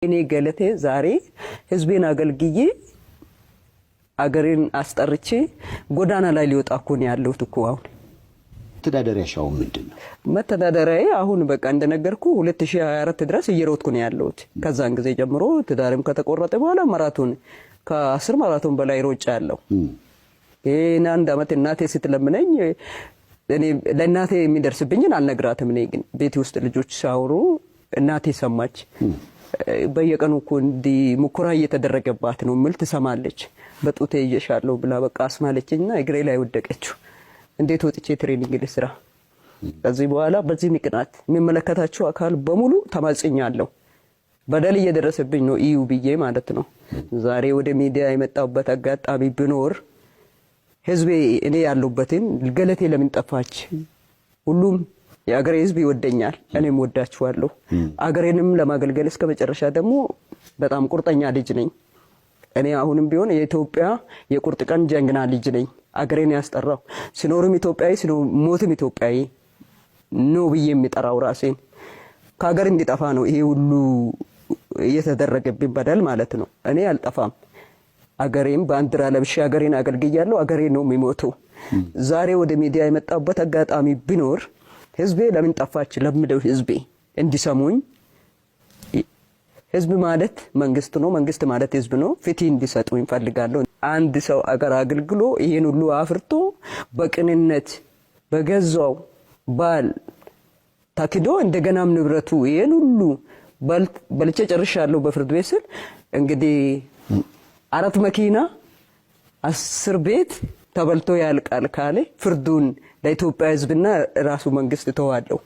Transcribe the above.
እኔ ገለቴ ዛሬ ህዝቤን አገልግዬ አገሬን አስጠርቼ ጎዳና ላይ ሊወጣ እኮ ነው ያለሁት እኮ አሁን። ተዳደሪያሻው ምንድነው? መተዳደሪያዬ አሁን በቃ እንደነገርኩ 2024 ድረስ እየሮጥኩ ነው ያለሁት። ከዛን ጊዜ ጀምሮ ትዳርም ከተቆረጠ በኋላ ማራቶን ከ10 ማራቶን በላይ ሮጫለሁ። ይሄን አንድ አመት እናቴ ስትለምነኝ እኔ ለእናቴ የሚደርስብኝን አልነግራትም። እኔ ግን ቤት ውስጥ ልጆች ሲያወሩ እናቴ ሰማች። በየቀኑ እኮ እንዲ ሙከራ እየተደረገባት ነው ምል ትሰማለች። በጡቴ እየሻለው ብላ በቃ አስማለችኝና እግሬ ላይ ወደቀችው። እንዴት ወጥቼ ትሬኒንግ ልስራ? ከዚህ በኋላ በዚህ ምክንያት የሚመለከታቸው አካል በሙሉ ተማጽኛለሁ። በደል እየደረሰብኝ ነው እዩ ብዬ ማለት ነው። ዛሬ ወደ ሚዲያ የመጣሁበት አጋጣሚ ቢኖር ህዝቤ እኔ ያለሁበትን ገለቴ ለምን ጠፋች? ሁሉም የአገሬ ህዝብ ይወደኛል፣ እኔም ወዳችኋለሁ። አገሬንም ለማገልገል እስከ መጨረሻ ደግሞ በጣም ቁርጠኛ ልጅ ነኝ። እኔ አሁንም ቢሆን የኢትዮጵያ የቁርጥ ቀን ጀግና ልጅ ነኝ። አገሬን ያስጠራው ሲኖርም ኢትዮጵያዊ ሲሞትም ኢትዮጵያዊ ነው ብዬ የሚጠራው ራሴን ከሀገር እንዲጠፋ ነው ይሄ ሁሉ እየተደረገብኝ በደል ማለት ነው። እኔ አልጠፋም። አገሬን ባንዲራ ለብሼ አገሬን አገልግያለሁ። አገሬ ነው የሚሞተው። ዛሬ ወደ ሚዲያ የመጣሁበት አጋጣሚ ቢኖር ህዝቤ ለምን ጠፋች ለምደው ህዝቤ እንዲሰሙኝ። ህዝብ ማለት መንግስት ነው፣ መንግስት ማለት ህዝብ ነው። ፍትህ እንዲሰጡኝ ፈልጋለሁ። አንድ ሰው አገር አገልግሎ ይሄን ሁሉ አፍርቶ በቅንነት በገዛው ባል ታክዶ እንደገናም ንብረቱ ይሄን ሁሉ በልቼ ጨርሻለሁ በፍርድ ቤት ስል እንግዲህ 4 መኪና 10 ቤት ተበልቶ ያልቃል ካለ ፍርዱን ለኢትዮጵያ ህዝብና ራሱ መንግስት ተዋለው።